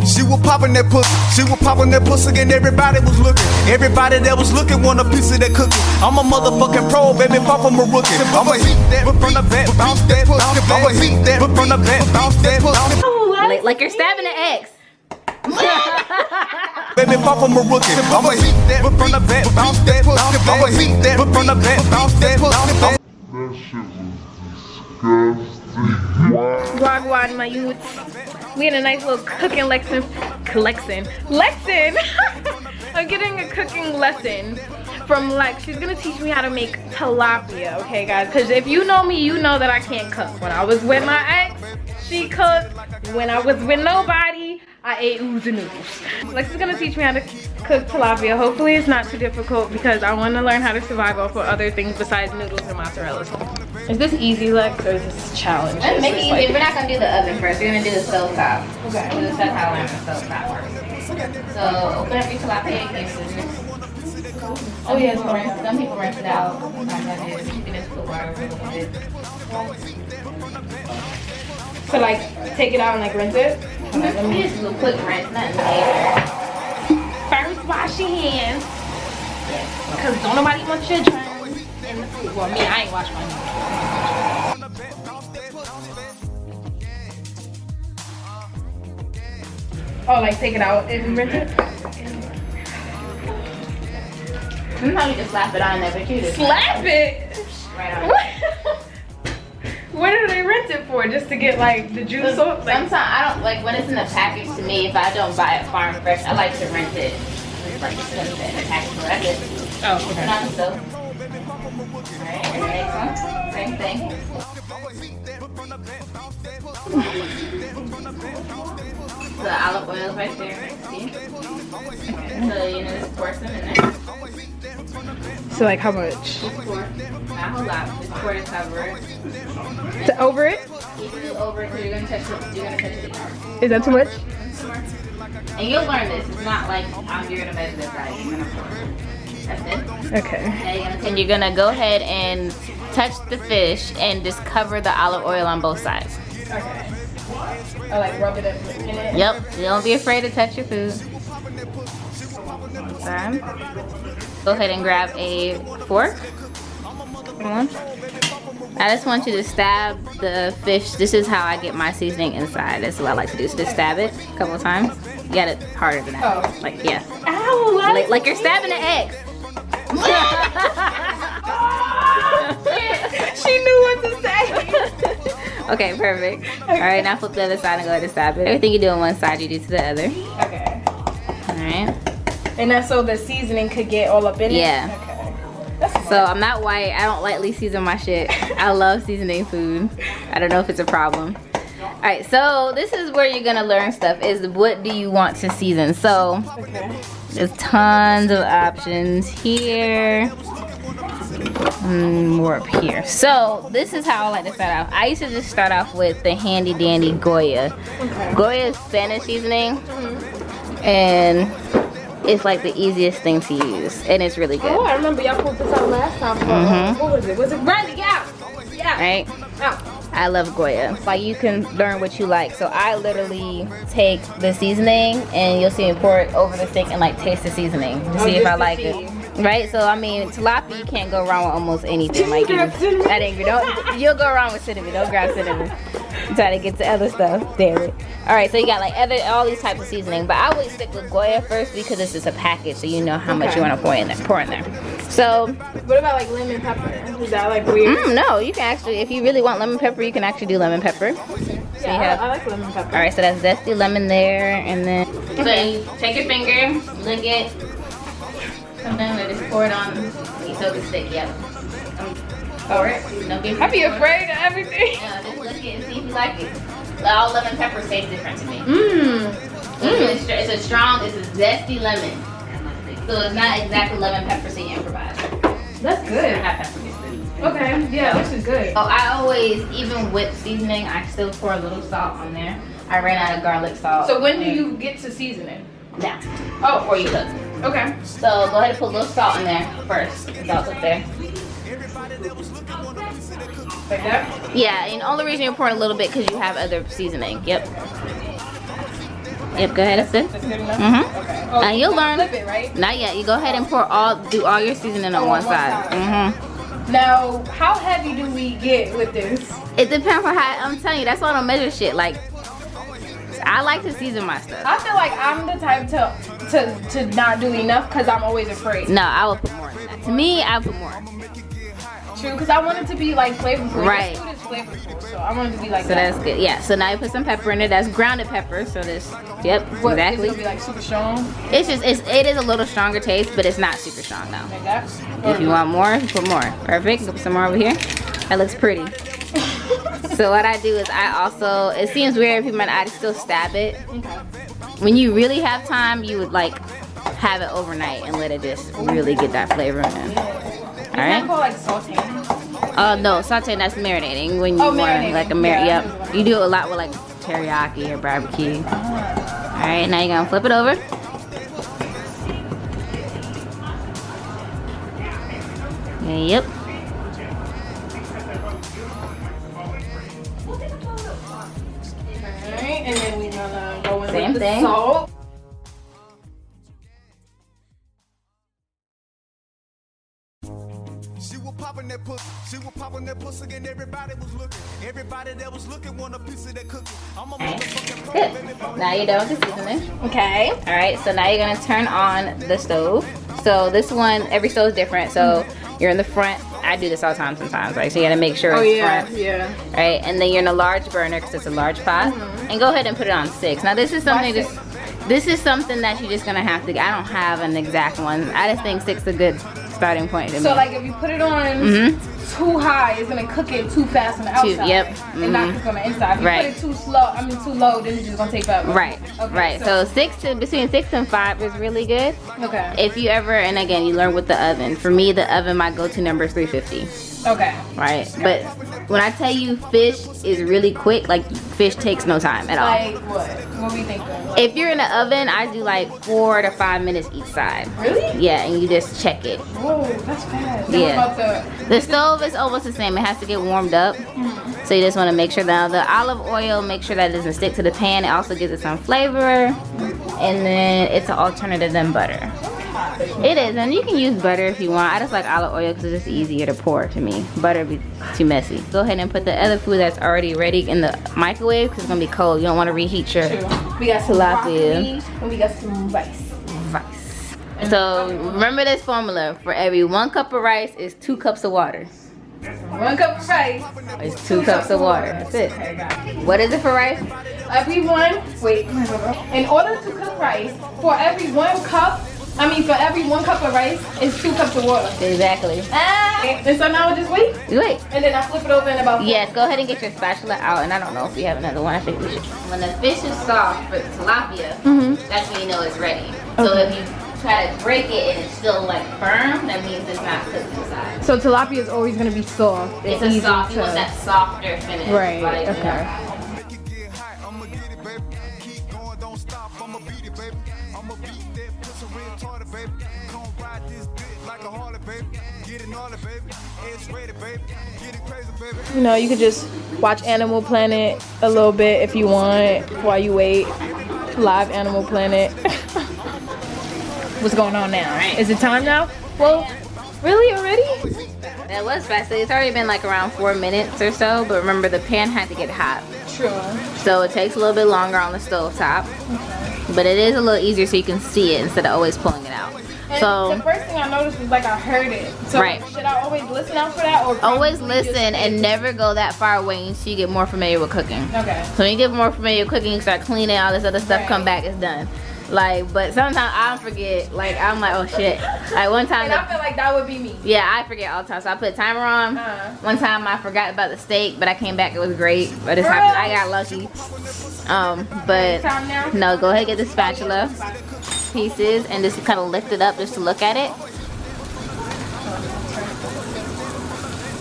She was popping that pussy. She was popping that pussy and everybody was looking. Everybody that was looking want a piece of that cookie. I'm a motherfucking pro, baby, far from a rookie. I'ma hit that, but from the back, bounce that, I'ma hit that, but from the back, bounce that, like you're stabbing an ex. Baby, far from a rookie. I'ma hit that, but from the back, bounce that, I'ma hit that, but from the back, bounce that. That shit was disgusting. Wagwan, my youths. We had a nice little cooking lesson. I'm getting a cooking lesson from Lex. She's gonna teach me how to make tilapia, okay guys? Because if you know me, you know that I can't cook. When I was with my ex, she cooked. When I was with nobody, I ate oodles and noodles. Lex is gonna teach me how to cook tilapia. Hopefully it's not too difficult because I want to learn how to survive off of other things besides noodles and mozzarella. Is this easy, Lex, or is this a challenge? Let's make it easy. Like... We're not gonna do the oven first. We're gonna do the stove top. Okay. We'll just how to learn the stove top first. So open up your tilapia and scissors. Oh yeah, some people rinse it out. You can just put water over a little bit. So like, take it out and like rinse it? Let me just do a quick rinse, nothing major. First, wash your hands. Because don't nobody want your germs in the food. Well, me, I ain't wash my hands. Oh, like take it out and rinse it? Sometimes you just slap it on there, but you just slap it? Right on. What do they rinse it for? Just to get like the juice off? Like, sometimes I don't like when it's in the package. To me, if I don't buy it farm fresh, I like to rinse it. Like just in the package, so that's it. Oh, okay. Put on the stove. Alright, and the next one, same thing. The olive oil right there next to you. So you know, just pour some in there. So like how much? Just pour, not a whole lot. Just pour to cover it. To over it? You can do over it because you're gonna touch it. You're gonna touch it again. Is that too much? And you'll learn this. It's not like you're gonna measure this right. You're gonna pour. That's it. Okay. And you're gonna go ahead and touch the fish and just cover the olive oil on both sides. Okay. I like rub it in it. Yep. Don't be afraid to touch your food. Okay. Go ahead and grab a fork. Come on. I just want you to stab the fish. This is how I get my seasoning inside. That's what I like to do. So just stab it a couple of times. You got it harder than that. Oh. Like, yeah. Ow! Like you're stabbing an egg. She knew what to say. Okay, perfect. All right, now flip the other side and go ahead and stab it. Everything you do on one side, you do to the other. Okay. All right. And that's so the seasoning could get all up in it? Yeah. Okay. That's so I'm not white. I don't lightly season my shit. I love seasoning food. I don't know if it's a problem. All right, so this is where you're gonna learn stuff. Is what do you want to season? So there's tons of options here. More up here. So this is how I like to start off. I used to just start off with the handy dandy Goya. Okay. Goya is Spanish seasoning, and it's like the easiest thing to use, and it's really good. Oh, I remember y'all pulled this out last time. What was it? Was it Randy? Yeah. Yeah. Right? Out. I love Goya. Like you can learn what you like. So I literally take the seasoning and you'll see me pour it over the steak and like taste the seasoning to see if I like it. Right? So I mean, tilapia, you can't go wrong with almost anything. Like that ain't you'll go wrong with cinnamon. Don't grab cinnamon. I'm trying to get to other stuff. Damn it. All right, so you got like all these types of seasoning, but I always stick with Goya first because it's just a package, so you know how much you want to pour in there. So what about like lemon pepper? Is that like weird? No, you can actually, if you really want lemon pepper, you can actually do lemon pepper. So yeah, I like lemon pepper. All right, so that's zesty lemon there, and then so you take your finger, lick it, sometimes I just pour it on. You soak the stick, yep. Pour it. I'd be afraid of everything. Yeah, just lick it and see if you like it. All lemon pepper tastes different to me. It's a strong, it's a zesty lemon. So it's not exactly lemon pepper, so you improvise. That's good. Okay, yeah, this is good. Oh, I always, even with seasoning, I still pour a little salt on there. I ran out of garlic salt. So when do you get to seasoning? Now. Oh, before you cook. Okay. So go ahead and put a little salt in there first. The salt's up there. Like that? Yeah, and the only reason you're pouring a little bit because you have other seasoning. Yep. Yep, go ahead, that's good. That's good enough? Mm-hmm. Okay. Oh, And you'll you gotta learn. Flip it, right? Not yet. You go ahead and do all your seasoning on one side. Mm-hmm. Now, how heavy do we get with this? It depends on how, I'm telling you, that's why I don't measure shit. Like, I like to season my stuff. I feel like I'm the type to not do enough because I'm always afraid. No, I will put more than that. To me, I would put more. True, because I want it to be like flavorful. Right. This food is flavorful, so I want it to be like So that. that's good. Yeah, so now you put some pepper in it. That's grounded pepper. So this, yep, What, exactly. It's gonna be like super strong, It's just, it is a little stronger taste, but it's not super strong now. like that. If you want more, you put more. Perfect. Put some more over here. That looks pretty. So what I do is I also, it seems weird if people might, I still stab it. When you really have time, you would like have it overnight and let it just really get that flavor in. Isn't that Alright? called like sauteing? No, sauteing, that's marinating. When you want marinating. like a Yeah. yep. You do it a lot with like teriyaki or barbecue. Alright, now you're gonna flip it over. Yep. Alright, and then we're gonna go in Same with thing. the salt. She was popping that pussy. She was popping that pussy and everybody was looking. Everybody that was looking want a piece of that cookie. I'm a motherfucking pro, baby. Good. Now you're done with the seasoning. Okay. Alright, so now you're gonna turn on the stove. So this one, every stove is different. So you're in the front. I do this all the time sometimes, right? So you gotta make sure it's front. yeah. Right, and then you're in a large burner because it's a large pot. And go ahead and put it on 6. Now this is something Why this is something that you're just gonna have to. I don't have an exact one. I just think 6 is a good starting point to me. So like if you put it on too high, it's gonna cook it too fast on the outside. Yep. And not cook on the inside. If you Right. put it too low, then it's just gonna take forever. Right, Okay, right. So between 6 and 5 is really good. Okay. If you ever, and again, you learn with the oven. For me, the oven, my go-to number is 350. Okay. Right, but when I tell you fish is really quick, like fish takes no time at all. Like what? What we thinking? If you're in the oven, I do like 4 to 5 minutes each side. Really? Yeah, and you just check it. Whoa, that's fast. Then Yeah. what about The stove is almost the same. It has to get warmed up. So you just want to make sure that the olive oil, make sure that it doesn't stick to the pan. It also gives it some flavor. And then it's an alternative than butter. It is, and you can use butter if you want. I just like olive oil because it's just easier to pour to me. Butter be too messy. Go ahead and put the other food that's already ready in the microwave because it's going to be cold. You don't want to reheat your We got some tilapia. broccoli and we got some rice. rice. So remember this formula. For every 1 cup of rice is 2 cups of water. 1 cup of rice. It's 2 cups of water. That's it. Okay, got it. What is it for rice? In order to cook rice, for every 1 cup of rice is 2 cups of water. Exactly. And so now I just wait, Wait. and then I flip it over in about 4. Yes, go ahead and get your spatula out. And I don't know if we have another one. I think we should. When the fish is soft for the tilapia, that's when you know it's ready. So if you try to break it and it's still like firm, that means it's not cooked inside. So tilapia is always gonna be soft. It's and a easy soft, you to- want that softer finish. Right, Like, okay. Make it get hot, I'ma get it, baby. Keep going, don't stop, I'ma beat it, baby. I'ma beat that pussy real retarded, baby. Come ride this bitch like a Harley, baby. Get it gnarly, baby. It's ready, baby. Get it crazy, baby. You know, you could just watch Animal Planet a little bit if you want while you wait. Live Animal Planet. What's going on now? Is it time now? Well, really already? That was fast. So it's already been like around 4 minutes or so. But remember, the pan had to get hot. True. So it takes a little bit longer on the stove top. But it is a little easier so you can see it instead of always pulling it out. And So the first thing I noticed was like I heard it. So Right. should I always listen out for that, or always probably just listen and wait? never go that far away until you get more familiar with cooking. Okay. So when you get more familiar with cooking, you start cleaning, all this other stuff, Right. come back, it's done. Like, but sometimes I forget. Like, I'm like, oh shit. Like one time, And I feel like that would be me. yeah, I forget all the time. So I put a timer on. One time I forgot about the steak, but I came back, it was great. But this happened, I got lucky. But Time now? no, go ahead and get the spatula pieces and just kind of lift it up just to look at it.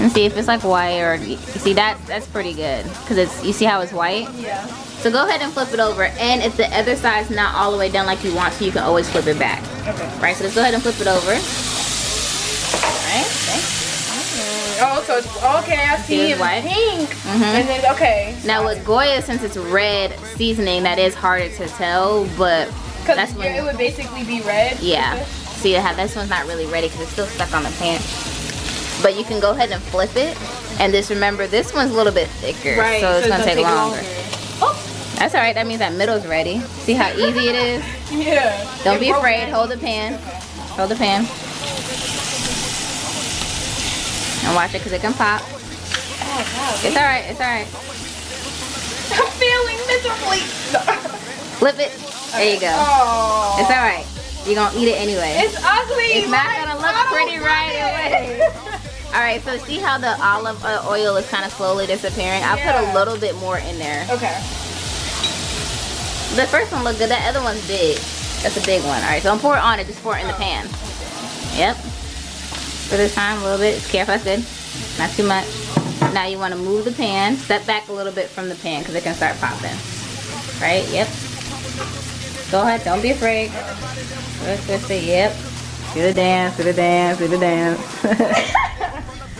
And see if it's like white or you see that's pretty good because it's, you see how it's white. Yeah. So go ahead and flip it over, and if the other side's not all the way done like you want to, you can always flip it back. Okay. Right, so let's go ahead and flip it over. Alright, okay. Oh, so it's okay. I see See, it's it's white? pink. Mhm. And then okay. Now with Goya, since it's red seasoning, that is harder to tell, but Because that's when it would basically be red. yeah. See how this one's not really ready because it's still stuck on the pan. But you can go ahead and flip it, and just remember this one's a little bit thicker, Right. so it's gonna it'll take longer. Oh. That's all right. That means that middle's ready. See how easy it is? Yeah. Don't It be broke afraid. it. Hold the pan. Hold the pan. And watch it because it can pop. Oh, wow. It's all right. It's all right. I'm failing miserably. Flip it. There you go. Oh. It's all right. You're gonna eat it anyway. It's ugly. It's not Like, gonna look I don't pretty want right it. away. All right, so see how the olive oil is kind of slowly disappearing? I'll put Yeah. a little bit more in there. Okay. The first one looked good. That other one's big. That's a big one. All right, so don't pour it on it. Just pour it in the pan. Yep. For this time, a little bit. Just careful. That's good. Not too much. Now you want to move the pan. Step back a little bit from the pan because it can start popping. Right? Yep. Go ahead. Don't be afraid. Let's just say, yep. Do the dance. Do the dance. Do the dance.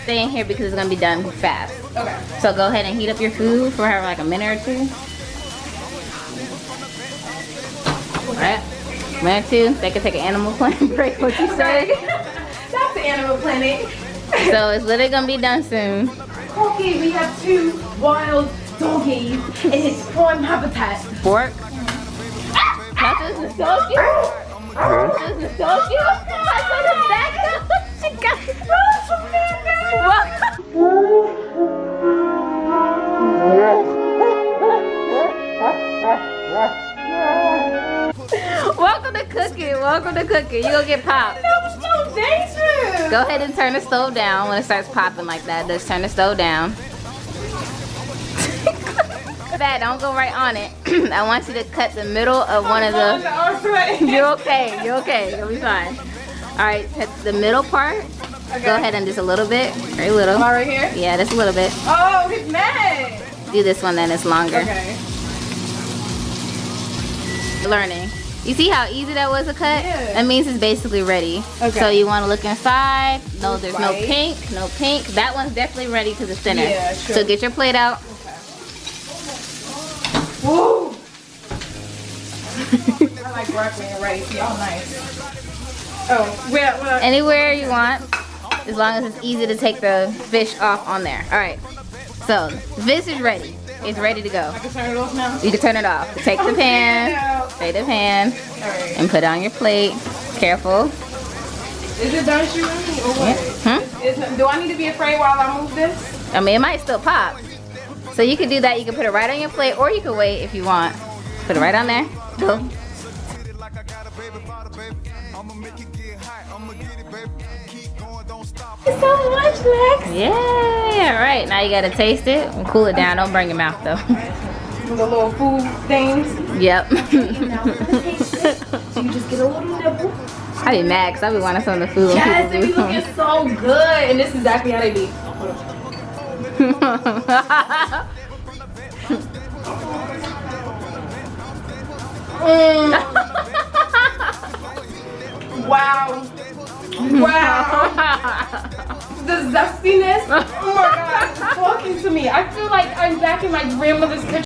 Stay in here because it's gonna be done fast. Okay. So go ahead and heat up your food for like a minute or two. Alright. Minute or two. They can take an Animal Planet break. What you say? That's the Animal Planet. So it's literally gonna be done soon. Okay, we have 2 wild doggies in its prime habitat. Fork. Not this nostalgia. This nostalgia. I said it back up. She got it. Welcome to cooking. Welcome to cooking. You gonna get popped. That was so dangerous. Go ahead and turn the stove down when it starts popping like that. Just turn the stove down. Bad, don't go right on it. I want you to cut the middle of one of the. You're okay. You're okay. You'll be fine. All right, cut the middle part. Okay. Go ahead and just a little bit, very little. Am I right here? Yeah, just a little bit. Oh, he's mad. Do this one, then it's longer. Okay. Learning. You see how easy that was to cut? Yeah. That means it's basically ready. Okay. So you want to look inside. No, there's no Right. pink. No pink. That one's definitely ready because it's thinner. Yeah, sure. So get your plate out. Woo! I like broccoli and rice. Y'all nice. Oh, where? Anywhere you want, as long as it's easy to take the fish off on there. All right. So the fish is ready. It's ready to go. I can turn it off now? You can turn it off. Take the pan. Take the pan Alright. and put it on your plate. Careful. Is it done shooting or what? Do I need to be afraid while I move this? I mean, it might still pop. So you could do that. You can put it right on your plate, or you can wait if you want. Put it right on there. Go. It's so much, Lex. Yeah. All right. Now you gotta taste it and cool it down. Don't burn your mouth though. The little food things. Yep. Now for the taste test. So you just get a little nibble. I be mad because I be wanting some of the food. when Yes, people it be do. looking so good. And this is exactly how they be. Wow. Wow. The zestiness. Oh my god, it's talking to me. I feel like I'm back in my grandmother's kitchen.